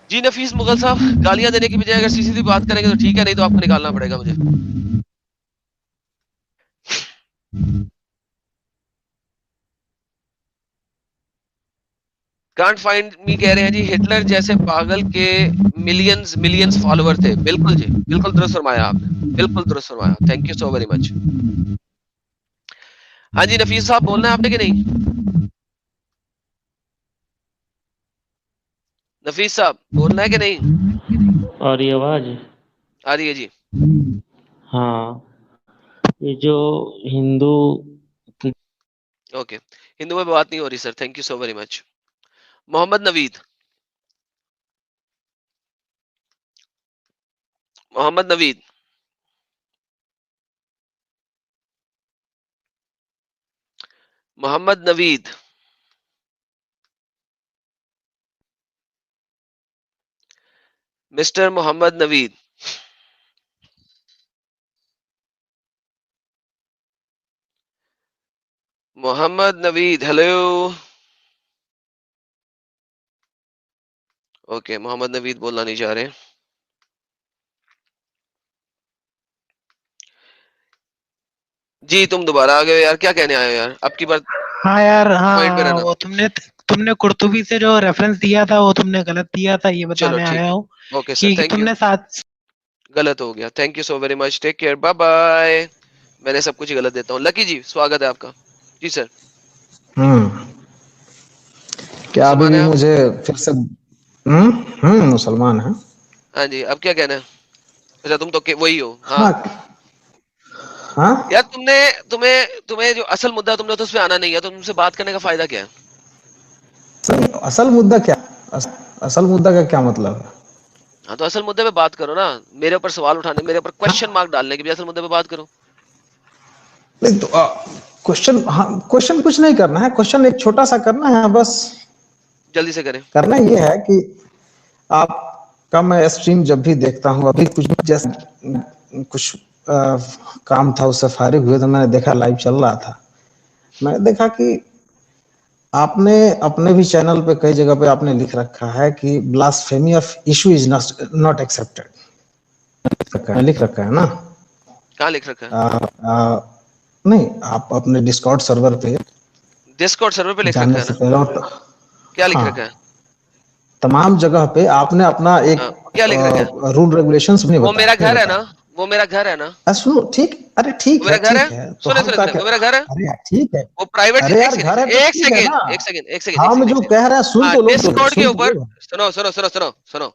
جی نفیس مغل صاحب، گالیاں دینے کی بجائے اگر سی سی بات کریں گے تو ٹھیک ہے، نہیں تو آپ کو نکالنا پڑے گا مجھے. کانٹ فائنڈ می کہہ رہے ہیں جی ہٹلر جیسے پاگل کے ملینز فالوور تھے. بالکل جی، بالکل درست فرمایا آپ نے، بالکل درست فرمایا. تھینک یو سو ویری مچ. ہاں جی نفیس صاحب بولنا ہے آپ نے کہ نہیں؟ نفیس صاحب بولنا ہے کہ نہیں؟ اور یہ آواز آ رہی ہے جی. ہاں، یہ جو ہندو اوکے، ہندو میں بات نہیں ہو رہی sir. Thank you so very much. Muhammad Naveed, Muhammad Naveed, Muhammad Naveed, mister Muhammad Naveed. Muhammad Naveed, hello. Okay, Muhammad Naveed بولنا نہیں چاہ رہے. جی تم دوبارہ آ گئے یار، کیا کہنے آئے ہو یار؟ اب کی بار ہاں یار، ہاں پوائنٹ پہ ہاں، رہنا. وہ تم نے قرطبی سے جو ریفرنس دیا تھا وہ تم نے غلط دیا تھا، یہ چلو بتانے ٹھیک آیا ہے. ہوں اوکے سر، کہ تھینک تم یو. نے ساتھ. غلط ہو گیا. Thank you so very much. Take care, bye bye. میں نے سب کچھ غلط دیتا ہوں. لکی جی سواگت ہے آپ کا. جی سر. کیا ابھی مسلمان بھی ہیں آپ؟ مجھے پھر سے مسلمان ہیں. ہاں جی، اب کیا کہنا ہے؟ اچھا تم تو وہی ہو. ہاں ہاں ہاں، یار، تمہیں جو اصل مدعا تم نے تو اس پہ آنا نہیں ہے، تو تم سے بات کرنے کا فائدہ کیا ہے؟ اصل مدعا کیا؟ اصل مدعا کا کیا مطلب ہے؟ ہاں تو اصل مدعے پہ بات کرو نا. میرے اوپر سوال اٹھانے، میرے اوپر ہاں کوشچن مارک ڈالنے کے بھی اصل مدعے پہ بات کرو. نہیں تو کوشچن کچھ نہیں کرنا ہے. کوشچن ایک چھوٹا سا کرنا ہے بس. جلدی سے کریں. کرنا یہ ہے کہ آپ کا میں اسٹریم جب بھی دیکھتا ہوں، ابھی کچھ کام تھا اس سے فارغ ہوئے تو میں نے دیکھا لائیو چل رہا تھا. میں نے دیکھا کہ آپ نے اپنے بھی چینل پہ کئی جگہ پہ آپ نے لکھ رکھا ہے کہ blasphemy of issue is not accepted. لکھ رکھا ہے نا؟ کہاں لکھ رکھا ہے؟ نہیں، آپ اپنے ڈسکارڈ سرور پہ ڈسکارڈ سرور پہ لکھ رکھا جانے ہے سے نا؟ پہلے کیا لکھ ہاں، رکھا ہے؟ تمام جگہ پہ آپ نے اپنا ایک ہاں کیا لکھ رکھا ہے؟ رول ریگولیشنز نہیں وہ بتایا. میرا نہیں گھر ہے نا، بتایا. وہ میرا گھر ہے نا، سنو، ٹھیک، ارے وہ ٹھیک ہے، میرا گھر ہے. ٹھیک ہے تو سنے ہم سنے کا سنے، کیا؟ وہ میرا گھر ہے. ارے یار ٹھیک ہے. وہ پرائیویٹ. ارے ایک یار سیکنڈ گھر ہے تو ایک ٹھیک ہے سیکنڈ نا. ایک سیکنڈ ایک سیکنڈ ایک ہاں، سیکنڈ میں ایک جو سیکنڈ. کہہ رہے ہیں سن ہاں تو لو، ڈسکارڈ کے سن تو اوپر لو. سنو سنو سنو سنو سنو.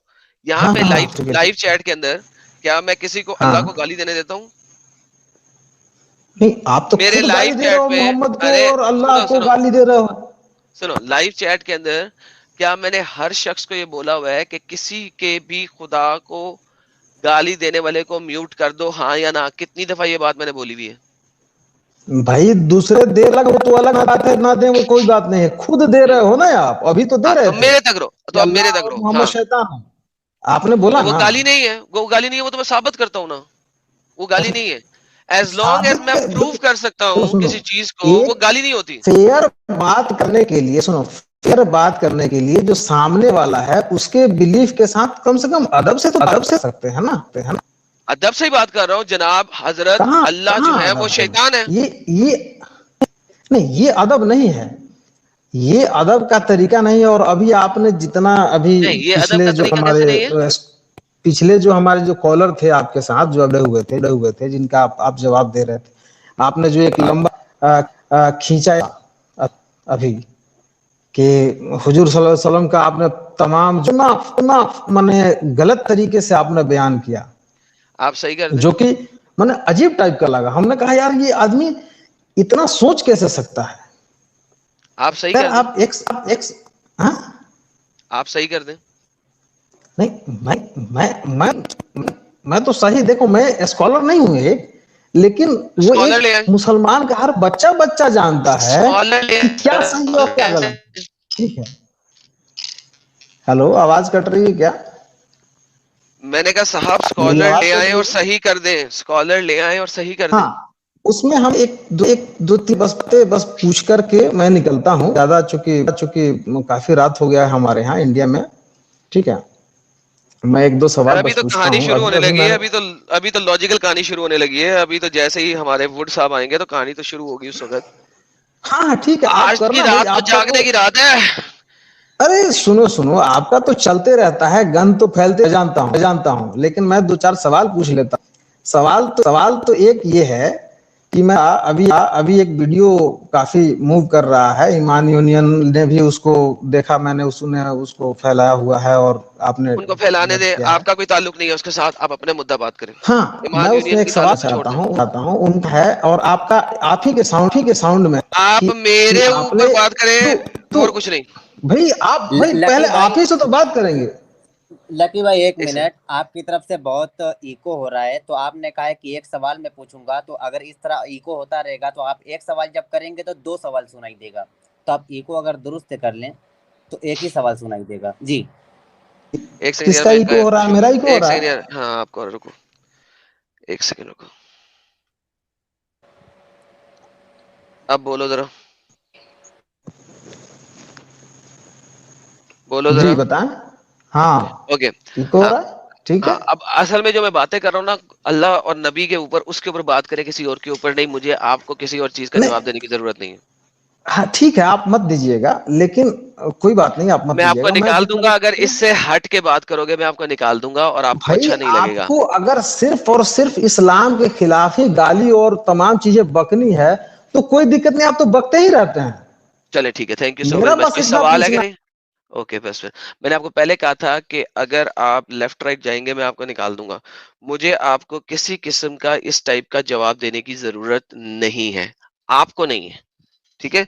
یہاں ہاں پہ ہاں لائیو ٹھیک ہے، ٹھیک. لائیو چیٹ کے اندر کیا میں کسی کو ہاں اللہ کو گالی دینے دیتا ہوں؟ نہیں، آپ تو میرے خود لائیو گالی دے رہے چیٹ ہو پہ، محمد کو ارے اور اللہ سنو کو سنو گالی دے رہے ہو. سنو، لائیو چیٹ کے اندر کیا میں نے ہر شخص کو یہ بولا ہوا ہے کہ کسی کے بھی خدا کو گالی دینے والے کو میوٹ کر دو، ہاں یا نہ؟ کتنی دفعہ یہ بات میں نے بولی ہوئی ہے؟ بھائی دوسرے دے لگ وہ تو الگ بات ہے، نہ دیں وہ کوئی بات نہیں ہے. خود دے رہے ہو نا آپ، ابھی تو دے ہاں رہے تو تھے میرے تک رو، کہ تو اب اللہ میرے تک اور رو. محمد ہاں شیطان ہے. آپ نے بولا تو وہ نا. گالی نہیں ہے، وہ گالی نہیں ہے، وہ تو میں ثابت کرتا ہوں نا. وہ گالی نہیں ہے. ایز لانگ ایز میں پروف کر سکتا سنو ہوں سنو، کسی چیز کو، وہ ایک گالی نہیں ہوتی. فیئر بات کرنے کے لیے، سنو، فیئر بات کرنے کے لیے جو سامنے والا ہے اس کے بلیف کے ساتھ کم سے کم ادب سے تو ادب سے سکتے ہیں نا. ادب سے ہی بات کر رہا ہوں جناب. حضرت کہاں اللہ جو کہاں ہے وہ ادب ہے؟ شیطان ہے. یہ نہیں، یہ ادب نہیں ہے. یہ ادب کا طریقہ نہیں ہے. اور ابھی آپ نے جتنا ابھی نہیں، یہ ادب کا طریقہ کیسے نہیں ہے؟ پچھلے جو ہمارے جو کالر تھے آپ کے ساتھ جو اڑے ہوئے تھے جن کا آپ جواب دے رہے تھے، آپ نے جو ایک لمبا کھینچا ابھی کہ حضور صلی اللہ علیہ وسلم کا آپ نے تمام مانے غلط طریقے سے آپ نے بیان کیا، آپ صحیح کر دیں. جو کہ مانے عجیب ٹائپ کا لگا. ہم نے کہا یار یہ آدمی اتنا سوچ کیسے سکتا ہے؟ آپ صحیح خیر کر دیں. آپ ایک ہاں آپ صحیح کر دیں. نہیں، میں تو صحیح، دیکھو میں اسکالر نہیں ہوں ایک، لیکن وہ اسکالر ایک لے آئیں، مسلمان کا ہر بچہ جانتا ہے اسکالر لے کہ کیا صحیح اور کیا آئیں. غلط. ٹھیک ہے. ہلو، آواز کٹ رہی ہے کیا؟ میں نے کہا صاحب میری اسکالر آواز لے کٹ آئیں رہی اور ہے؟ صحیح کر دیں. اسکالر لے آئیں اور صحیح کر دیں. ہاں، اس میں ہم ایک دو تین بس پوچھ کر کے میں نکلتا ہوں. زیادہ چونکہ کافی رات ہو گیا ہے ہمارے ہاں انڈیا میں. ٹھیک ہے. मैं एक दो यार सवाल अभी बस तो पूछता कहानी हूँ। शुरू अभी होने अभी लगी है, मैंने अभी तो लॉजिकल कहानी शुरू होने लगी है। अभी तो जैसे ही हमारे वुड साहब आएंगे तो कहानी तो शुरू होगी उस वक्त। हाँ हाँ ठीक है, आप आज की करना भाई, रात तो आपका जागने तो। की रात है। अरे सुनो सुनो, आपका तो चलते रहता है, गन तो फैलते, मैं जानता हूँ, लेकिन मैं दो चार सवाल पूछ लेता हूँ। सवाल तो एक ये है कि मैं अभी एक वीडियो काफी मूव कर रहा है, ईमान यूनियन ने भी उसको देखा, मैंने उसने उसको फैलाया हुआ है और आपने उनको फैलाने मदद दे, किया है। आपका कोई ताल्लुक नहीं है उसके साथ, आप अपने मुद्दा बात करें। हाँ, मैं ईमान उसमें यूनियन एक की सवाल ताल्लुक छोड़ दें। चाहता हूँ उनका है, और आपका आप ही के साउंड में आप कि मेरे ऊपर आपने बात तो करें और कुछ नहीं। भाई आप भाई पहले लकी आप भाई, ही से तो बात करेंगे। लकी भाई एक इसे मिनट, आपकी तरफ से बहुत इको हो रहा है, तो आपने कहा है कि एक सवाल मैं पूछूंगा, तो अगर इस तरह इको होता रहेगा तो आप एक सवाल जब करेंगे तो दो सवाल सुनाई देगा। तो आप इको अगर दुरुस्त कर लें तो एक ही सवाल सुनाई देगा जी। एक सेकंड यार, किसका इको हो रहा है, मेरा इको हो एक रहा सेकंड है? यार, हाँ आपको रुको, एक सेकंड रुको। अब बोलो जरा, बोलो जी जरा। बताएं। हाँ, ओके। इको हो हाँ रहा है, ठीक है। हाँ, अब असल में जो मैं बातें कर रहा हूँ ना, अल्लाह और नबी के ऊपर, उसके ऊपर बात करें, किसी और के ऊपर नहीं। मुझे आपको किसी और चीज का नहीं, जवाब देने की जरूरत नहीं है। हाँ ठीक है, आप मत दीजिएगा, लेकिन कोई बात नहीं, आप मत मैं आपको दीजिएगा, मैं निकाल जितना दूंगा, अगर वक्त। इससे हट के बात करोगे मैं आपको निकाल दूंगा और आपको भाई अच्छा नहीं लगेगा। आपको अगर सिर्फ और सिर्फ इस्लाम के खिलाफ ही गाली और तमाम चीजें बकनी है तो कोई दिक्कत नहीं, आप तो बकते ही रहते हैं। चले ठीक है, थैंक यू सो वेरी मेरा मच। बस कोई इतना सवाल है कि पूछना। नहीं? ओके बस फिर मैंने आपको पहले कहा था कि अगर आप लेफ्ट राइट जाएंगे मैं आपको निकाल दूंगा। मुझे आपको किसी किस्म का इस टाइप का जवाब देने की जरूरत नहीं है, आपको नहीं है, ठीक है?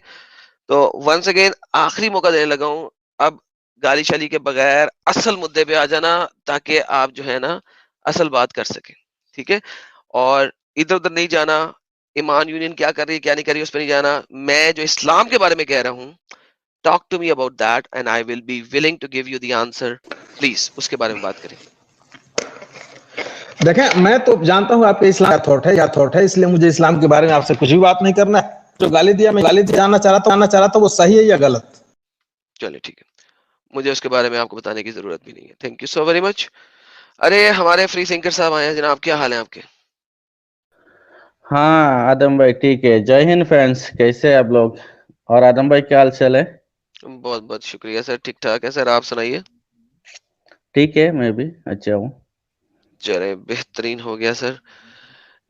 तो वंस अगेन आखिरी मौका देने लगा हूं। अब गाली शाली के बगैर असल मुद्दे पे आ जाना, ताकि आप जो है ना असल बात कर सके, ठीक है? और इधर उधर नहीं जाना, ईमान यूनियन क्या कर रही है क्या नहीं कर रही है उस पर नहीं जाना। मैं जो इस्लाम के बारे में कह रहा हूँ, talk to me about that and I will be willing to give you the answer. Please उसके बारे में बात करें। देखें, मैं तो जानता हूं आपके इस्लाम या थॉट है, इसलिए मुझे इस्लाम के बारे में आपसे कुछ भी बात नहीं करना है। जो गाली दिया, मैं गाली जानना चाह रहा था वो सही है या गलत। चलिए ठीक है, मुझे उसके बारे में आपको बताने की जरूरत भी नहीं है। Thank you so very much. अरे हमारे फ्री थिंकर साहब आए हैं जनाब, क्या हाल है आपके? हाँ आदम भाई ठीक है। जय हिंद फ्रेंड्स, कैसे हैं आप लोग? और आदम भाई क्या हाल चाल है? बहुत बहुत शुक्रिया सर, ठीक ठाक है सर, आप सुनाइए। ठीक है, मैं भी अच्छा हूँ। चले बेहतरीन हो गया सर।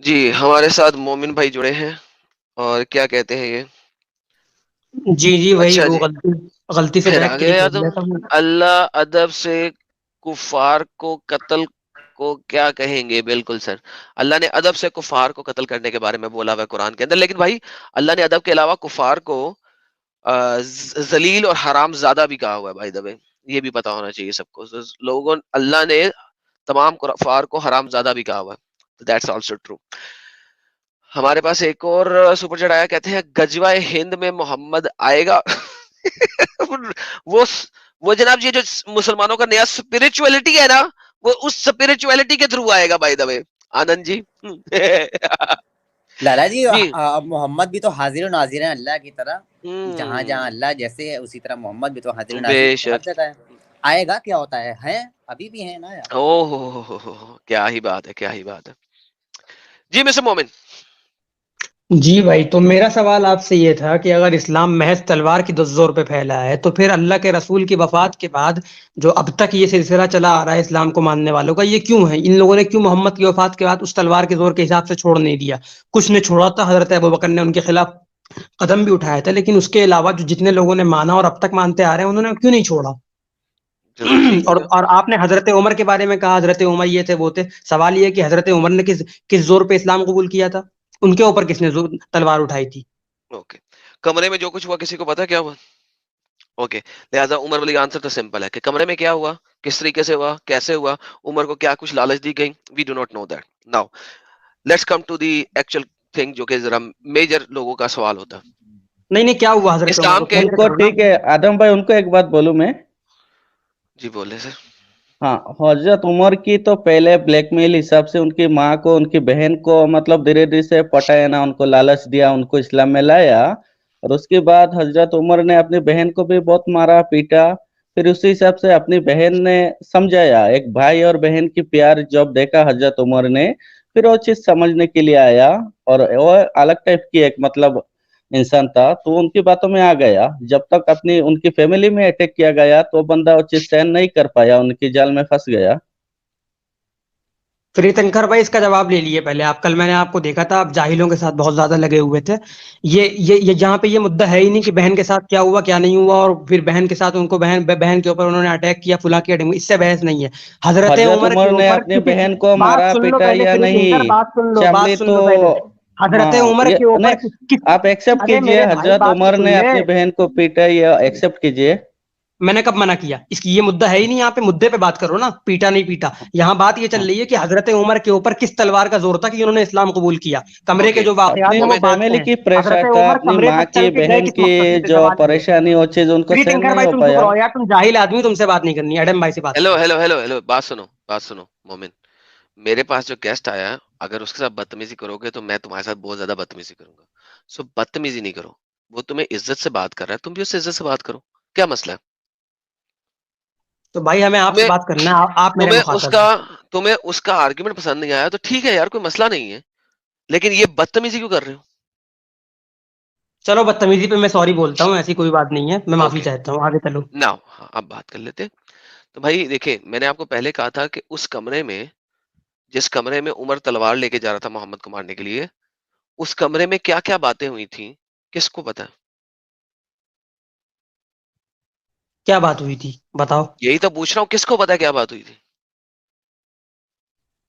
जी हमारे साथ मोमिन भाई जुड़े हैं, और क्या कहते हैं ये? जी जी वही अच्छा वो जी, गलती से फिर आ बैक गए क्लिक हो आदम। गया था। अल्लाह अदब से कुफार को कत्ल को क्या कहेंगे? बिल्कुल सर, अल्लाह ने अदब से कुफार को कत्ल करने के बारे में बोला हुआ है कुरान के अंदर। लेकिन भाई अल्लाह ने अदब के अलावा कुफार को जलील और हराम ज्यादा भी कहा हुआ है भाई दबे, ये भी पता होना चाहिए सबको। So, लोगों, अल्लाह ने तमाम कुफार को हराम ज्यादा भी कहा हुआ है, दैट्स आल्सो ट्रू। हमारे पास एक और सुपर चैट आया, कहते हैं गजवाए हिंद में मोहम्मद आएगा। वो वो जनाब ये जो मुसलमानों का नया स्पिरिचुअलिटी है ना, वो उस स्पिरिचुअलिटी के थ्रू आएगा by the way, Anand ji. लाला जी, जी अब मोहम्मद भी तो हाजिर नाजिर है अल्लाह की तरह। जहाँ जहाँ हम्म, अल्लाह जैसे है उसी तरह मोहम्मद भी तो हाजिर नाजिर हर बेशक। जगह है। आएगा क्या होता है अभी भी है ना यार। ओहो क्या ही बात है, क्या ही बात है। जी मिस्टर मोमिन। जी भाई, तो मेरा सवाल आपसे ये था कि अगर इस्लाम महज तलवार की जोर पे फैला है तो फिर अल्लाह के रसूल की वफात के बाद जो अब तक ये सिलसिला चला आ रहा है इस्लाम को मानने वालों का, ये क्यों है? इन लोगों ने क्यों मोहम्मद की वफात के बाद उस तलवार के जोर के हिसाब से छोड़ नहीं दिया? कुछ ने छोड़ा था, हजरत अबू बकर ने उनके खिलाफ कदम भी उठाया था, लेकिन उसके अलावा जो जितने लोगों ने माना और अब तक मानते आ रहे हैं उन्होंने क्यों नहीं छोड़ा? जरूर सही कहा। और आपने हजरत उमर के बारे में कहा, हजरत उमर ये थे वो थे। सवाल ये है कि हजरत उमर ने किस किस जोर पे इस्लाम कबूल किया था? उनके ऊपर किसने तलवार उठाई थी? ओके, कमरे में जो कुछ हुआ किसी को पता क्या हुआ? ओके, लिहाजा उमर वाली आंसर तो सिंपल है कि कमरे में क्या हुआ, किस तरीके से हुआ, कैसे हुआ, उमर को क्या कुछ लालच दी गई, we do not know that. Now let's come to the actual thing, जो कि जरा मेजर लोगों का सवाल होता है। नहीं नहीं, क्या हुआ हजरत उमर इस्लाम को, के, क्लियर उनको करो ना। ठीक है आदम भाई, उनको एक बात बोलूं मैं। जी बोले सर। हाँ, हजरत उमर की तो पहले ब्लैकमेल हिसाब से उनकी माँ को, उनकी बहन को मतलब धीरे धीरे से पटाया ना, उनको लालच दिया, उनको इस्लाम में लाया। और उसके बाद हजरत उमर ने अपनी बहन को भी बहुत मारा पीटा। फिर उसी हिसाब से अपनी बहन ने समझाया, एक भाई और बहन की प्यार जब देखा हजरत उमर ने, फिर वो चीज समझने के लिए आया। और वो अलग टाइप की एक मतलब इंसान था, तो उनकी बातों में आ गया। जब तक अपनी उनकी फैमिली में अटैक किया गया तो बंदा वो चीज सहन नहीं कर पाया, उनकी जाल में फंस गया। फिर तीर्थंकर भाई इसका जवाब ले लिए पहले आप। कल मैंने आपको देखा था, आप जाहिलों के साथ बहुत ज्यादा लगे हुए थे। ये जहाँ पे ये मुद्दा है ही नहीं कि बहन के साथ क्या हुआ क्या नहीं हुआ, और फिर बहन के साथ उनको बहन के ऊपर उन्होंने अटैक किया, फुला किया, इससे बहस नहीं है। हजरत हजरत उमर उमर के ने ऊपर अपनी किसी, बहन को बात मारा सुन लो पीटा पहले या श्री नहीं, तीर्थंकर, बात चमड़ी सुन तो लो पहले। हजरत हाँ उमर ये के ऊपर आप एक्सेप्ट अरे कीजिए, मेरे भाई हजरत बात तो उमर सुन ने ले। अपनी बहन को पीटा, ये एक्सेप्ट कीजिए। मैंने कब मना किया? इसकी ये मुद्दा है ही नहीं, यहाँ पे मुद्दे पे बात करो ना, पीटा नहीं पीटा। यहाँ बात ये चल हाँ, रही है कि हजरत उमर के ऊपर किस तलवार का जोर था कि उन्होंने इस्लाम कबूल किया। कमरे के ओके जो वाकयात अपनी हैं वो मोमेंट, बात फैमिली हैं। की प्रेशर हजरत था, उमर अपनी कमरे माँ तक चल की के गए बहन किस की मकसद से? मुझे जो सवाल ये है। परेशानी, वो चीज उनको प्रीति सहन शंकर नहीं भाई हो तुम चुप पाया। रहो यार, तुम जाहिल आदमी, तुमसे बात नहीं करनी, एडम भाई से बात हेलो करो। हेलो हेलो हेलो, बात सुनो मोमिन। मेरे पास जो गेस्ट आया है, अगर उसके साथ बदतमीजी करोगे तो मैं तुम्हारे साथ बहुत ज्यादा बदतमीजी करूंगा। सो बदतमीजी नहीं करो। वो तुम्हें इज्जत से बात कर रहा है, तुम भी उससे इज्जत से बात करो। क्या मसला है? तो भाई हमें आपसे तुम्हें बात करना है, आप मेरे तुम्हें मुखातब उसका हैं। तुम्हें उसका आर्ग्यूमेंट पसंद नहीं आया तो ठीक है यार, कोई मसला नहीं है। लेकिन ये बदतमीजी क्यों कर रहे हो? चलो बदतमीजी पे मैं सॉरी बोलता हूँ, ऐसी कोई बात नहीं है, मैं माफी ओके, चाहता हूँ, आगे चलो। नाउ अब बात कर लेते हैं। तो भाई देखिए, मैंने आपको पहले कहा था कि उस कमरे में, जिस कमरे में उमर तलवार लेके जा रहा था मोहम्मद को मारने के लिए, उस कमरे में क्या क्या बातें हुई थी, किसको पता है? क्या बात हुई थी बताओ? यही तो पूछ रहा हूँ, किसको पता है क्या बात हुई थी?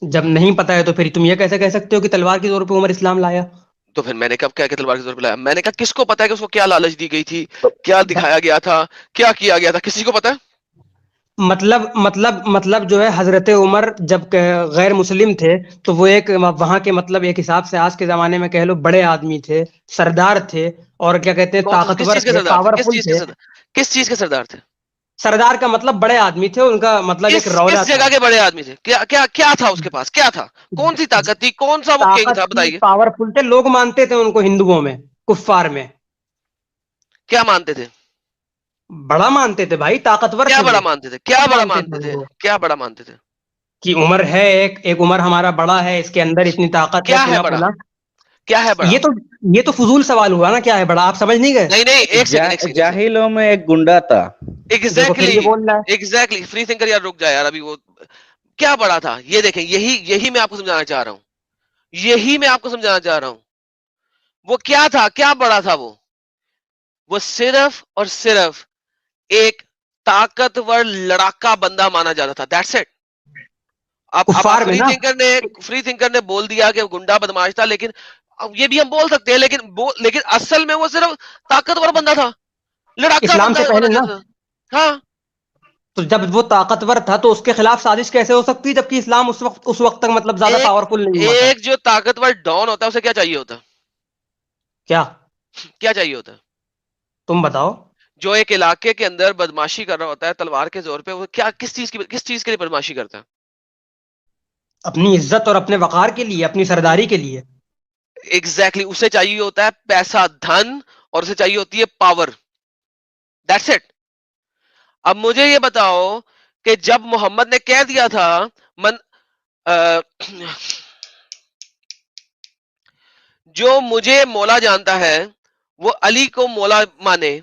जब नहीं पता है तो फिर तुम ये कैसे कह सकते हो कि तलवार के जोर पे उमर इस्लाम लाया? तो फिर मैंने कब क्या तलवार के जोर पे लाया? मैंने कहा किसको पता है कि उसको क्या लालच दी गई थी, क्या दिखाया गया था, क्या किया गया था, किसी को पता है? मतलब जो है, हजरत उमर जब गैर मुस्लिम थे तो वो एक वहां के, मतलब एक हिसाब से आज के जमाने में कह लो बड़े आदमी थे, सरदार थे, और क्या कहते हैं, किस ताकतवर चीज के थे, सरदार थे? पावरफुल थे। किस चीज के सरदार थे? सरदार का मतलब बड़े आदमी थे, उनका मतलब एक किस रौला किस था। जगह के बड़े आदमी थे? क्या क्या क्या था उसके पास? क्या था? कौन सी ताकत थी? कौन सा वो किंग ताकत था? थी, बताइए। पावरफुल थे, लोग मानते थे उनको हिंदुओं में, कुफ्फार में। क्या मानते थे? बड़ा मानते थे भाई, ताकतवर क्या थे बड़ा वो। मानते थे? क्या सब बड़ा मानते थे मानते थे? उनको क्या बड़ा मानते थे? कि उमर है, एक उमर हमारा बड़ा है, इसके अंदर इतनी ताकत है, क्या है फुला बड़ा? फुला। क्या है बड़ा? ये तो ये तो फजूल सवाल हुआ ना, क्या है बड़ा, आप समझ नहीं गए? नहीं नहीं, एक सेकंड एक सेकंड एक सेकंड। जाहिलों में एक गुंडा था। देखो फिर एग्जैक्टली, ये बोल रहा है। एग्जैक्टली फ्री थिंकर यार, रुक जाए यार अभी। वो क्या बड़ा था ये देखें, यही यही मैं आपको समझाना चाह रहा हूँ। यही मैं आपको समझाना चाह रहा हूँ। वो क्या था, क्या बड़ा था वो सिर्फ और सिर्फ एक ताकतवर लड़ाका बंदा माना जाता था, दैट्स इट। अब कुफ्फार में ना। फ्री थिंकर ने बोल दिया कि वो गुंडा बदमाश था, लेकिन अब ये भी हम बोल सकते हैं, लेकिन असल में वो सिर्फ ताकतवर बंदा था, लड़ाका इस्लाम से बंदा माना पहले ना। जाता था। हाँ। तो जब वो ताकतवर था तो उसके खिलाफ साजिश कैसे हो सकती है, जबकि इस्लाम उस वक्त तक मतलब ज्यादा एक पावरफुल नहीं हुआ था? एक जो ताकतवर डॉन होता है उसे क्या चाहिए होता? क्या? क्या चाहिए होता? तुम बताओ। जो एक इलाके के अंदर बदमाशी कर रहा होता है तलवार के जोर पे, वो क्या, किस चीज के लिए बदमाशी करता है? अपनी इज्जत और अपने वकार के लिए, अपनी सरदारी के लिए। एग्जैक्टली उसे चाहिए होता है पैसा, धन, और उसे चाहिए होती है पावर, दैट्स इट। अब मुझे ये बताओ कि जब मोहम्मद ने कह दिया था, मन अ, जो मुझे मौला जानता है वो अली को मौला माने,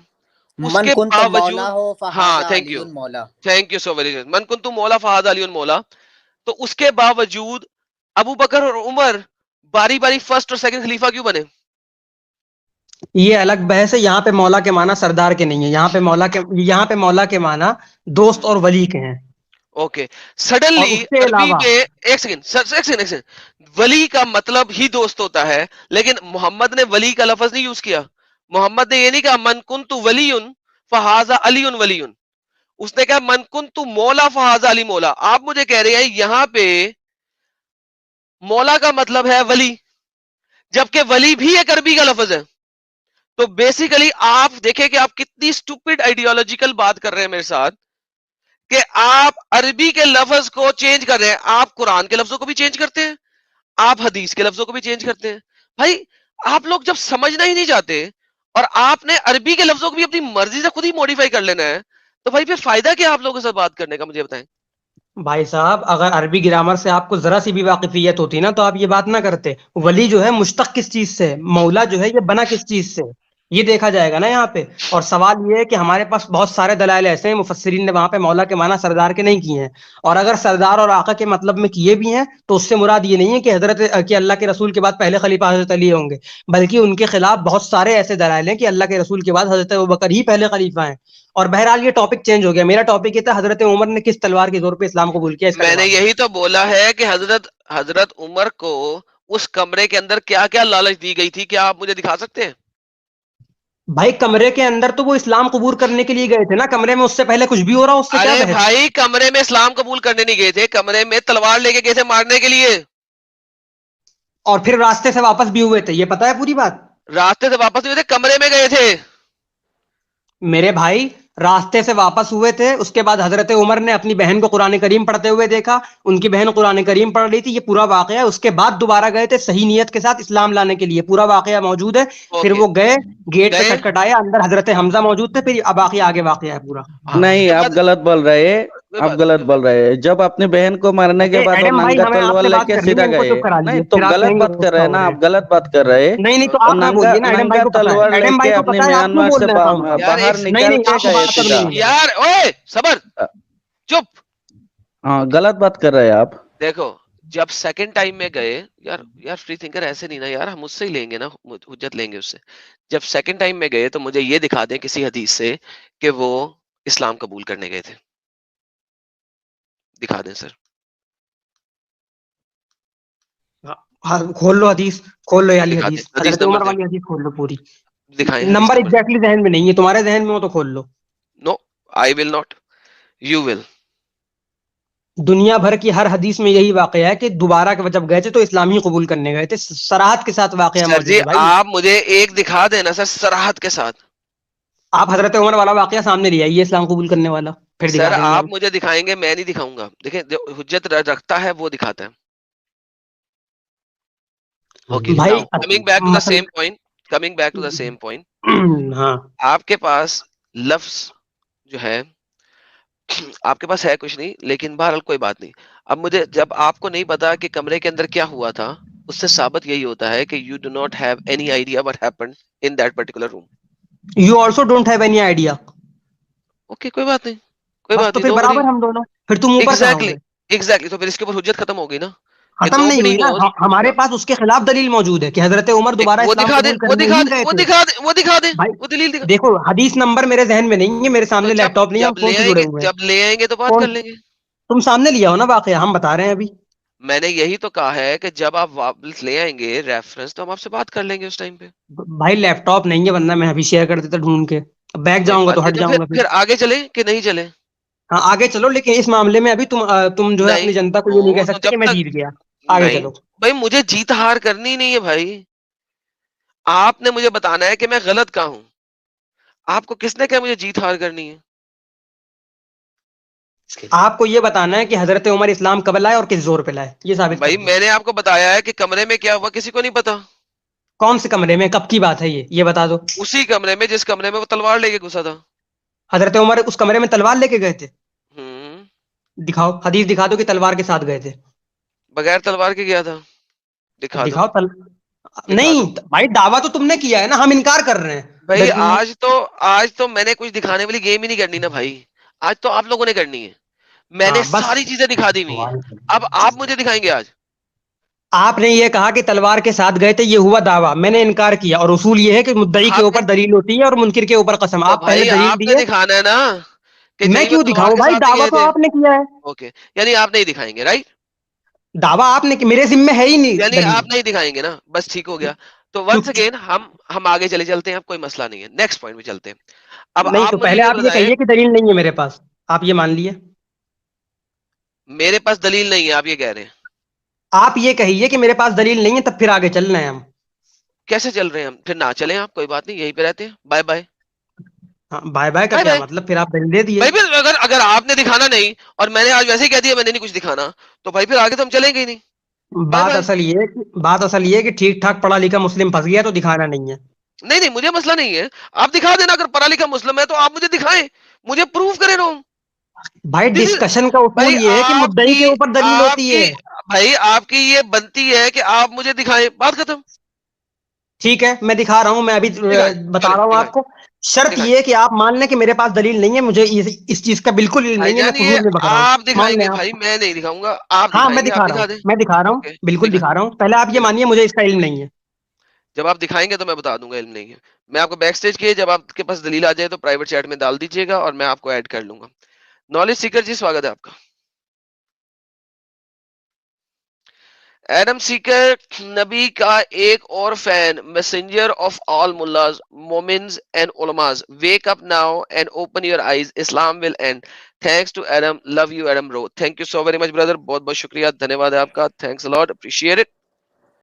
मन उसके कुन तो मौला बावजूद। हो हाँ, फहाजा अलीउन मौला। Thank you so very much. मन कुन तू मौला फहाद अली मौला। तो उसके बावजूद अबू बकर और उमर बारी बारी फर्स्ट और सेकंड खलीफा क्यों बने? ये अलग बहस है, यहाँ पे मौला के माना सरदार के नहीं है, यहाँ पे मौला के माना दोस्त और वली के हैं। ओके। और सडनली उसके अरबी अलावा में, एक सेकंड, वली का मतलब ही दोस्त होता है, लेकिन मोहम्मद ने वली का लफज नहीं यूज किया। मोहम्मद ने ये नहीं कहा मन कुन तू वलीयुन फहाजा अलीउन वलीयुन। उसने कहा मन कुन तू मौला फहाजा अली मौला। आप मुझे कह रहे हैं यहां पे मौला का मतलब है वली, जबकि वली भी एक अरबी का लफज है। तो बेसिकली आप देखें कि आप कितनी स्टूपिड आइडियोलॉजिकल बात कर रहे हैं मेरे साथ, कि आप अरबी के लफ्ज को चेंज कर रहे हैं। आप कुरान के लफ्जों को भी चेंज करते हैं, आप हदीस के लफ्जों को भी चेंज करते हैं। भाई, आप लोग जब समझना ही नहीं चाहते और आपने अरबी के लफ्जों को भी अपनी मर्जी से खुद ही मॉडिफाई कर लेना है, تو بھائی پھر فائدہ کیا آپ لوگوں سے بات کرنے کا، مجھے بتائیں. بھائی صاحب اگر عربی گرامر سے آپ کو ذرا سی بھی واقفیت ہوتی نا تو آپ یہ بات نہ کرتے. ولی جو ہے مشتق کس چیز سے، مولا جو ہے یہ بنا کس چیز سے، یہ دیکھا جائے گا نا یہاں پہ. اور سوال یہ ہے کہ ہمارے پاس بہت سارے دلائل ایسے ہیں، مفسرین نے وہاں پہ مولا کے معنی سردار کے نہیں کیے ہیں. اور اگر سردار اور آقا کے مطلب میں کیے بھی ہیں تو اس سے مراد یہ نہیں ہے کہ حضرت کہ اللہ کے رسول کے بعد پہلے خلیفہ حضرت علی ہوں گے، بلکہ ان کے خلاف بہت سارے ایسے دلائل ہیں کہ اللہ کے رسول کے بعد حضرت ابوبکر ہی پہلے خلیفہ ہیں. اور بہرحال یہ ٹاپک چینج ہو گیا. میرا ٹاپک یہ تھا حضرت عمر نے کس تلوار کے زور پہ اسلام قبول کیا، اس کا میں نے جواب. یہی تو بولا ہے کہ حضرت عمر کو اس کمرے کے اندر کیا کیا لالچ دی گئی تھی، کیا آپ مجھے دکھا سکتے ہیں؟ بھائی کمرے کے اندر تو وہ اسلام قبول کرنے کے لیے گئے تھے نا، کمرے میں اس سے پہلے کچھ بھی ہو رہا، اس سے کیا ارے بحث. بھائی کمرے میں اسلام قبول کرنے نہیں گئے تھے، کمرے میں تلوار لے کے گئے تھے مارنے کے لیے. اور پھر راستے سے واپس بھی ہوئے تھے، یہ پتا ہے پوری بات. راستے سے واپس ہوئے تھے، کمرے میں گئے تھے. میرے بھائی راستے سے واپس ہوئے تھے، اس کے بعد حضرت عمر نے اپنی بہن کو قرآن کریم پڑھتے ہوئے دیکھا، ان کی بہن قرآن کریم پڑھ رہی تھی، یہ پورا واقعہ ہے. اس کے بعد دوبارہ گئے تھے صحیح نیت کے ساتھ اسلام لانے کے لیے، پورا واقعہ موجود ہے. پھر اوکے وہ گئے، گیٹ پہ گئے. کھٹکھٹایا، اندر حضرت حمزہ موجود تھے. پھر اب باقی آگے واقعہ ہے پورا. ہاں اس نہیں، کے آپ بعد غلط بول رہے ہیں. کوئی آپ بات غلط بول رہے ہیں. جب اپنی بہن کو مارنے کے بعد وہ ایڈم بھائی ننگا ہمیں آپ تلوار سے لے بات کے کرنی ہے، سیدھا ان کو گئے. چپ کرا نہیں لیجیے، تو پھر آپ غلط کہیں گے بات کر غصہ رہے ہیں ہو نا، رہے آپ ہیں. غلط بات کر رہے ہیں. نہیں نہیں تو اور آپ نہ بولیے نا، ایڈم بھائی ننگا کو پتا ہے. تلوار لے ایڈم بھائی کے کو اپنی پتا ہے آپ کیوں میانمار بول سے رہے ہیں خامخواہ. یار باہر نہیں نکل نہیں کے آپ کو گئے بات اب سیدھا. نہیں ہے. یار اوے صبر، چپ. ہاں، غلط بات کر رہے ہیں آپ. دیکھو جب سیکنڈ ٹائم میں گئے، یار یار فری تھنکر ایسے نہیں نا یار، ہم اس سے ہی لیں گے نا، حجت لیں گے اس سے. جب سیکنڈ ٹائم میں گئے تو مجھے یہ دکھا دیں کسی حدیث سے کہ وہ اسلام قبول کرنے گئے تھے، دکھا دیں سر. ہاں کھول لو حدیث، کھول لو والی دکھا حدیث، دیں حدیث حضرت نمبر عمر دیں، والی حدیث کھول لو پوری. دکھائیں حدیث نمبر نمبر. ایگزیکٹلی ذہن میں نہیں ہے تمہارے، ذہن میں ہو تو کھول لو. نو آئی ول ناٹ، یو ول. دنیا بھر کی ہر حدیث میں یہی واقعہ ہے کہ دوبارہ جب گئے تھے تو اسلامی قبول کرنے گئے تھے، صراحت کے ساتھ واقعہ سر موجود جی ہے بھائی. آپ مجھے ایک دکھا دینا سر صراحت کے ساتھ. آپ حضرت عمر والا واقعہ سامنے لے آئیے، اسلام قبول کرنے والا، پھر سر دکھا دیں گے آپ ہم. مجھے دکھائیں گے، میں نہیں دکھاؤں گا. دیکھیں جو حجت رکھتا ہے وہ دکھاتا ہے. اوکے بھائی now coming back to the مثلا same point, coming back to the same point. ہاں آپ کے پاس لفظ جو ہے، آپ کے پاس ہے کچھ نہیں، لیکن بہرحال کوئی بات نہیں. اب مجھے جب آپ کو نہیں پتا کہ کمرے کے اندر کیا ہوا تھا، اس سے ثابت یہی ہوتا ہے کہ you do not have any idea what happened in that particular room. You also don't have any idea. Okay کوئی بات نہیں، کوئی بس بات تو نہیں. پھر نو بڑی برابر ہم دونوں، پھر تم اوپر کہاں ہو ایگزیکٹلی، گئے. ایگزیکٹلی. تو پھر اس کے اوپر حجت ختم ہو گئی نا کہ ختم نو نہیں بڑی ہوئی نا، نوز. ہمارے پاس اس کے خلاف دلیل موجود ہے کہ حضرت عمر دوبارہ وہ اسلام دکھا دیں، قبول وہ کرنے دکھا ہی دیں، گئے وہ تھے. دکھا دیں، وہ دکھا دیں، بھائی وہ دلیل دکھا. دیکھو حدیث نمبر میرے ذہن میں نہیں ہے، میرے تو سامنے جب لیپ ٹاپ نہیں ہے، ہم جب فون لے سے آئیں جڑے گے، ہوئے ہیں. جب لے آئیں گے تو بات فون کر لیں گے. تم سامنے لیا ہو نا واقعہ، ہم بتا رہے ہیں ابھی. میں نے یہی تو کہا ہے کہ جب آپ واپس لے آئیں گے ریفرنس تو ہم آپ سے بات کر لیں گے اس ٹائم پہ. بھائی لیپ ٹاپ نہیں ہے، ورنہ میں ابھی شیئر کر دیتا ڈھونڈ کے. بیک کوئی جاؤں گا بات تو نہیں، ہٹ تو جاؤں پھر گا پھر. پھر آگے چلیں کہ نہیں چلیں. ہاں آگے چلو، لیکن اس معاملے میں ابھی تم جو ہے نہیں اپنی جنتا کو یہ نہیں نو کہہ نو، سکتے جب کہ میں تک جیت گیا. آگے نہیں. چلو. بھائی مجھے جیت ہار کرنی نہیں ہے بھائی، آپ نے مجھے بتانا ہے کہ میں غلط کا ہوں. آپ کو کس نے کہا مجھے جیت ہار کرنی ہے؟ آپ کو یہ بتانا ہے کہ حضرت عمر اسلام کب لائے اور کس زور پہ لائے، یہ ثابت کر بھائی دو. میں نے آپ کو بتایا ہے کہ کمرے میں کیا ہوا کسی کو نہیں پتا. کون سے کمرے میں، کب کی بات ہے یہ بتا دو. اسی کمرے میں جس کمرے میں وہ تلوار لے کے گھسا تھا. حضرت عمر اس کمرے میں تلوار لے کے گئے تھے. ہوں، دکھاؤ حدیث، دکھا دو کہ تلوار کے ساتھ گئے تھے. بغیر تلوار کے گیا تھا. دکھا دو، دکھاؤ دکھا دو. نہیں بھائی دعویٰ تو تم نے کیا ہے نا، ہم انکار کر رہے ہیں. بھائی ڈر- آج تو میں نے کچھ دکھانے والی گیم ہی نہیں کرنی نا بھائی. آج تو آپ لوگوں نے کرنی ہے. میں نے ہاں بس. ساری چیزیں دکھا دی ہوئی ہیں، اب آپ مجھے دکھائیں گے آج. آپ نے یہ کہا کہ تلوار کے ساتھ گئے تھے، یہ ہوا دعویٰ، میں نے انکار کیا. اور اصول یہ ہے کہ مدعی کے آپ نے اوپر دلیل ہوتی ہے اور منکر کے اوپر قسم. تو آپ پہلے بھائی دلیل آپ نے دیے. دکھانا ہے نا کہ میں جی کیوں تلوار دکھاؤں کے بھائی، ساتھ ہی دعویٰ گئے تو تھے. آپ نے کیا ہے. اوکے یعنی آپ نہیں دکھائیں گے، رائٹ؟ دعویٰ آپ نے میرے ذمہ ہے ہی نہیں یعنی دلیل. آپ نہیں دکھائیں گے نا، بس ٹھیک ہو گیا. تو ونس چپ اگین ہم آگے چلتے ہیں، اب کوئی مسئلہ نہیں ہے. نیکسٹ پوائنٹ میں چلتے ہیں. اب نہیں آپ تو مجھے پہلے یہ آپ یہ بتائیں، کہیے کہ دلیل نہیں ہے میرے پاس. آپ یہ مان لیے. میرے پاس دلیل نہیں ہے، آپ یہ کہہ رہے ہیں. آپ یہ کہیے کہ میرے پاس دلیل نہیں ہے، تب پھر آگے چلنا ہے ہم. کیسے چل رہے ہیں ہم؟ پھر نہ چلیں آپ، کوئی بات نہیں، یہیں پہ رہتے ہیں. Bye bye. ہاں بائے بائے کا بائے کیا بائے. مطلب، پھر آپ دلیل دے دیے. بھائی پھر اگر آپ نے دکھانا نہیں اور میں نے آج ویسے ہی کہہ دیا میں نے نہیں کچھ دکھانا، تو بھائی پھر آگے تو ہم چلیں گے ہی نہیں. بائے بات بائے. اصل یہ ہے بات اصل یہ ہے کہ ٹھیک ٹھاک پڑھا لکھا مسلم پھنس گیا تو دکھانا نہیں ہے. نہیں نہیں، مجھے مسئلہ نہیں ہے. آپ دکھا دینا، اگر پڑھا لکھا مسلم ہے تو آپ مجھے دکھائیں. मुझे प्रूव करें ना। भाई This is- डिस्कशन का उसूल भाई ये है कि मुद्दई के ऊपर दलील होती है। भाई आपकी ये बनती है कि आप मुझे दिखाएं, बात खत्म। ठीक है, मैं दिखा रहा हूँ, मैं अभी दिखाएं, बता चलें, रहा हूँ दिखाएं, आपको। शर्त दिखाएं। ये है कि आप मान लें कि मेरे पास दलील नहीं है, मुझे इस चीज का बिल्कुल इल्म नहीं है, मैं भाईजान ये फजूल में बक रहा हूँ। आप मान लें दिखाएंगे आप। भाई, मैं नहीं दिखाऊंगा, आप हाँ, मैं दिखाएंगे, दिखा आप रहा दिखा हूँ, दें। मैं दिखा रहा हूँ, ओके, बिल्कुल दिखाएं, दिखा रहा हूँ। पहले आप ये दिखाएं। मानिए मुझे इसका इल्म नहीं है। जब आप दिखाएंगे तो मैं बता दूंगा इल्म नहीं है। मैं आपको बैक स्टेज की, जब आपके पास दलील आ जाए तो प्राइवेट चैट में डाल दीजिएगा और मैं आपको ऐड कर लूंगा। नॉलेज सीकर जी, स्वागत है आपका। एडम सीकर नबी का एक और fan, messenger of all mullahs, momins and ulemas, wake up now and open your eyes, Islam will end. Thanks to Adam, love you Adam bro. Thank you so very much brother, बहुत बहुत शुक्रिया, धन्यवाद है आपका, thanks a lot, appreciate it.